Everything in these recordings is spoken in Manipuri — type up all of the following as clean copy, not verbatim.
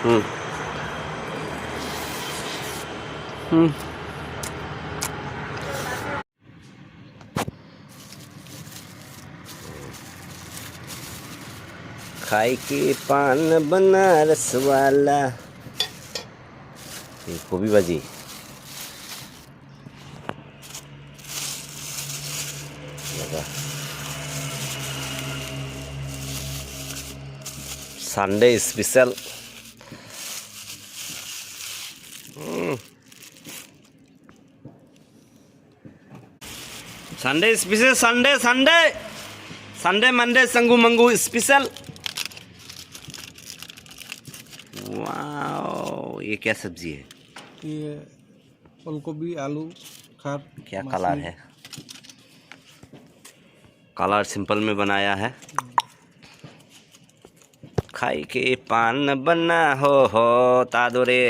हम्म हम्म खाई के पान बनारस वाला। गोभी भाजी Sunday special. Sunday special, Sunday Sunday Sunday Monday Sangu Mangu special. Wow, ये क्या सब्जी है? ये फूलगोभी, आलू, खाद। क्या कलर है? कलर सिंपल में बनाया है। खाई के पान बना हो तादोरे।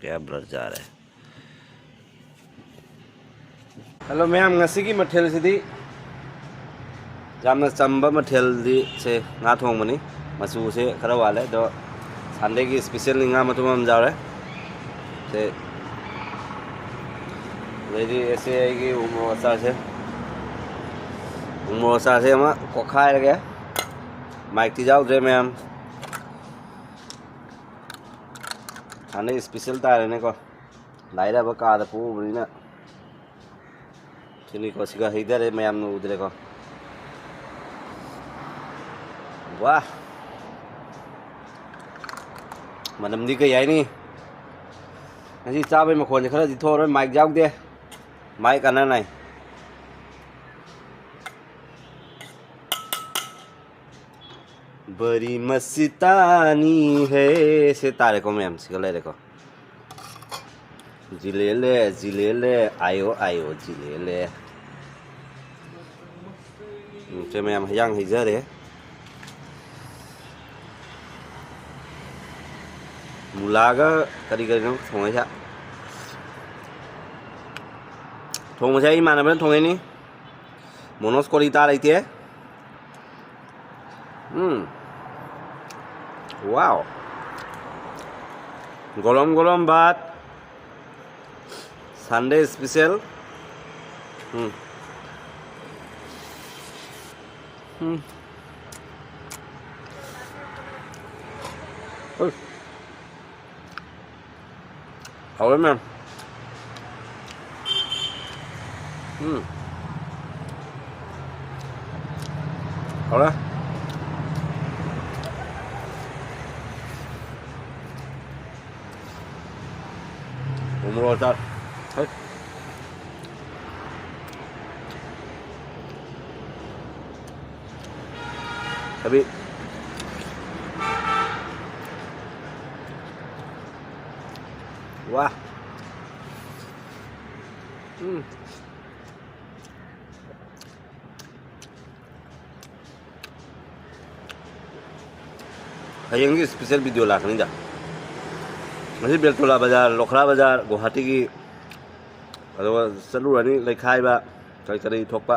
क्या ब्लर जा रहा है। हेलो मैम, ngasi मथेल सिदी जामना चंबा मथेल दी से nga थोंगमनी मसू से खरा वाले दो संडे की स्पेशल nga मतुम हम जा रहे से रेडी ऐसे है कि उमोसा से हम कोखा लगे माइक ती जाओ दे मैम संडे स्पेशल तारे ने को लाइरा बका द पू बनिना चुनी को सिगा इधर है मैम नु उधर को। वाह, मनम दी कई आई नहीं जी चाबे मखोन से खरा दिथो और माइक जाओ दे माइक आना नहीं। बड़ी मस्तानी है से तारे को मैम से ले देखो जिले आयो आयो जिले से मैम yang हिजर है मुलागा करी करी नो थोंगे छा थोंगे छा इमान अपने थोंगे नहीं मोनोस कोरी तार आई थी है। वाओ, गरम गरम भात संडे स्पेशल। और मैम और उम्र होता है अभी वाह। हयेंगी स्पेशल वीडियो लाखनी जा मसी बेलतोला बाजार लोखरा बाजार गुवाहाटी की अदुगा चलुरानी लेखाइबा कई कई थोकपा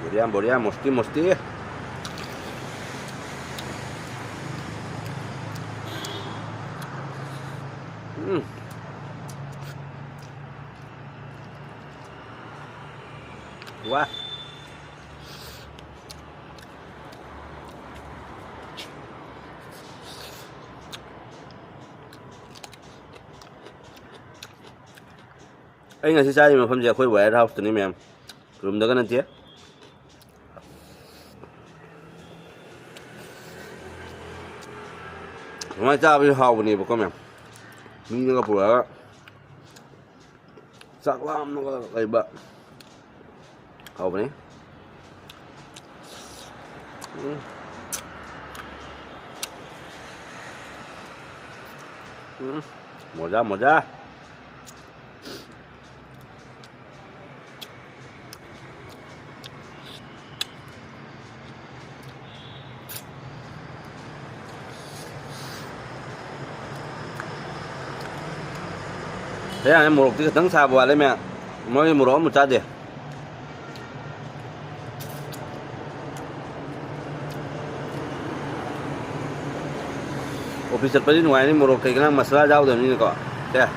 बढ़िया बढ़िया मस्ती मस्ती। वाह, anh ngasi chai mà không giờ khơi quẹt đâu tụi em rùm đó cái nên chứ ngoài cha bây giờ này bố con em mình nó có bữa sắc lắm nó có cái bận hậu này một ra thế một cái thắng xa vào đấy mẹ mới một đó một trái đi officer pa rin ngoài này một cái năng masala rau rồi như có thế hả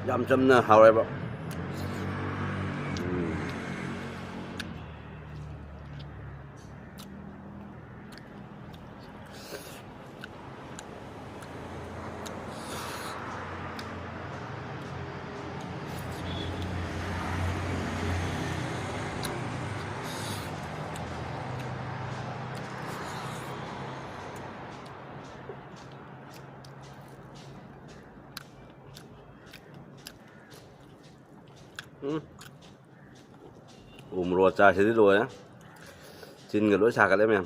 dăm trăm hào này bạn ruột ra thế rồi á xin người lỗi sạc cái đấy em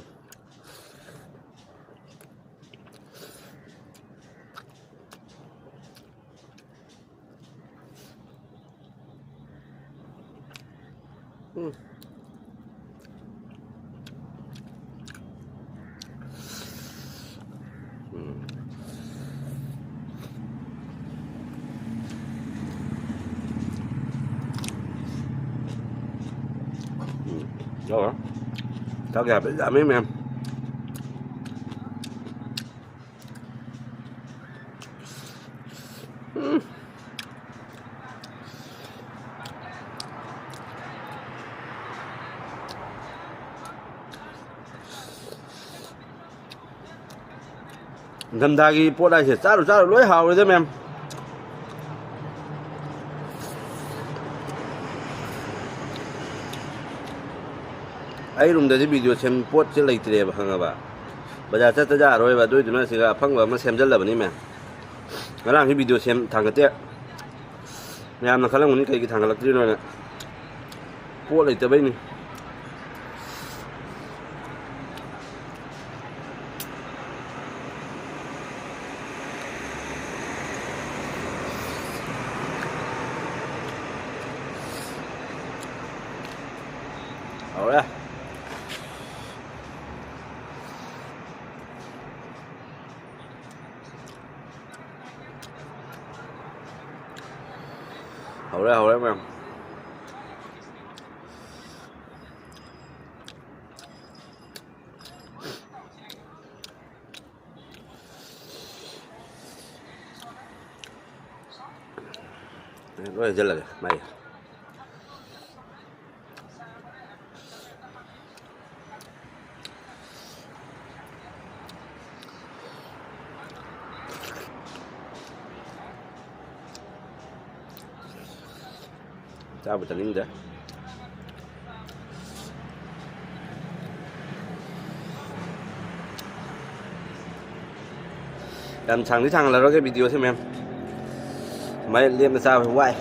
đó tao gà phải giảm em thầm thà cái pot này sẽ sát được lối hào rồi đấy em ai luôn đấy video xem pot sẽ lấy tiền bằng hăng à bây giờ chắc ra rồi và đôi tụi nó sẽ gặp phăng vào mà xem rất là bận em nó làm cái video xem thằng cái tiếc nhà nó khá là muốn cái thằng là cái này nè pot lấy tới bên này rồi hậu đấy em rồi rất là mày sao bị tận đấy làm thằng cái thằng là nó cái video xem em máy liêm là sao phải quay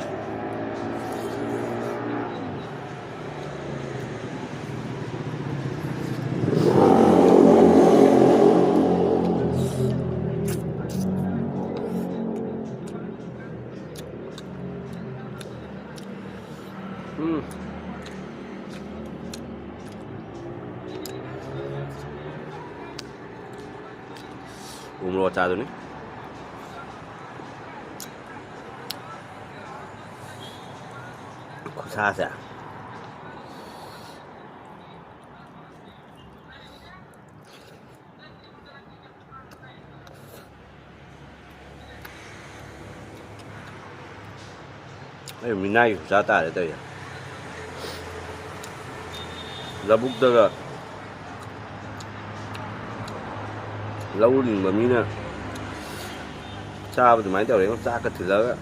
umur cha tu ni xa sẽ đây mình nay giá tải ở đây giá bút tơ rồi lâu liền mà mình nè cha từ máy tàu đấy nó cha cái thử lớn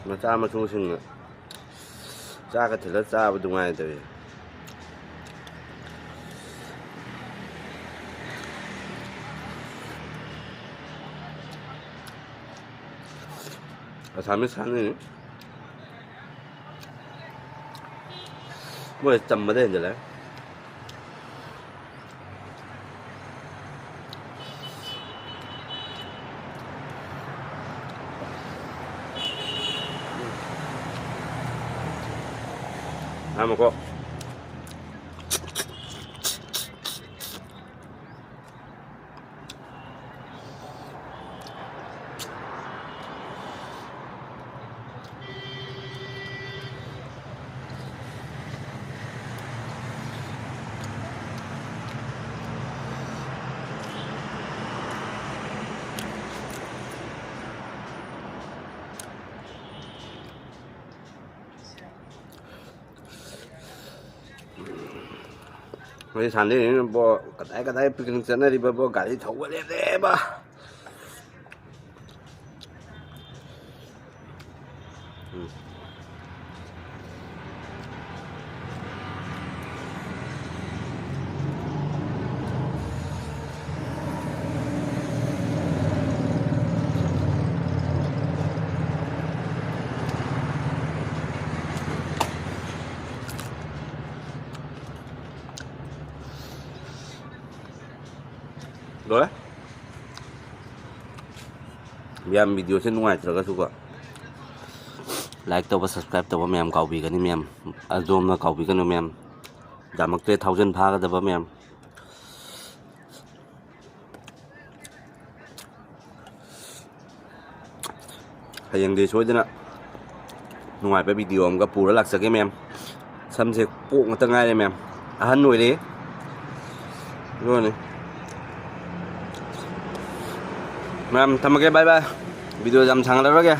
nó cha mà xuống sừng cha cái thử lớn cha vào trong này rồi ở 3일 4일 ꯃꯣꯏ ꯆꯝꯕꯗ ꯍꯦꯟꯖꯜꯂꯦ ꯉꯥꯏꯈꯣꯀꯣ ꯃꯣꯏ ꯁꯥꯟꯅꯔꯤꯕ ꯀꯗꯥꯏ ꯀꯗꯥꯏ ꯄꯤꯛꯅꯤꯛ ꯆꯠꯅꯔꯤꯕꯕꯣ ꯒꯥꯔꯤ ꯊꯧꯕ ꯂꯦꯞꯂꯦꯕ ꯂꯣꯏꯔꯦ ꯃꯌꯥꯝ ꯚꯤꯗꯤꯑꯣꯁꯦ ꯅꯨꯡꯉꯥꯏꯇ꯭ꯔꯒꯁꯨꯀꯣ ꯂꯥꯏꯛ ꯇꯧꯕ ꯁꯕꯁꯀ꯭ꯔꯥꯏब ꯇꯧꯕ ꯃꯌꯥꯝ ꯀꯥꯎꯕꯤꯒꯅꯤ ꯃꯌꯥꯝ ꯑꯗꯣꯝꯅ ꯀꯥꯎꯕꯤꯒꯅꯨ ꯃꯌꯥꯝ ꯗꯃꯛꯇ 1000 ꯐꯥꯒꯗꯕ ꯃꯌꯥꯝ ꯍꯌꯦꯡꯗꯤ ꯁꯣꯏꯗꯅ ꯅꯨꯡꯉꯥꯏꯕ ꯚꯤꯗꯤꯑꯣ ꯑꯃꯒ ꯄꯨꯔ ꯂꯥꯛꯆꯒꯦ ꯃꯌꯥꯝ ꯁꯝꯁꯦ ꯄꯣꯛ ꯉꯥꯛꯇ ꯉꯥꯏꯔꯦ ꯃꯌꯥꯝ ꯑꯍꯟ ꯑꯣꯏꯔꯦ ꯂꯣꯏꯅꯤ ꯃꯌꯥꯝ ꯊꯝꯃꯒꯦ ꯕꯥꯏ ꯕꯥꯏ ꯚꯤꯗꯤꯑꯣ ꯌꯥꯝ ꯁꯥꯡꯍꯜꯂꯔꯣꯏꯒꯦ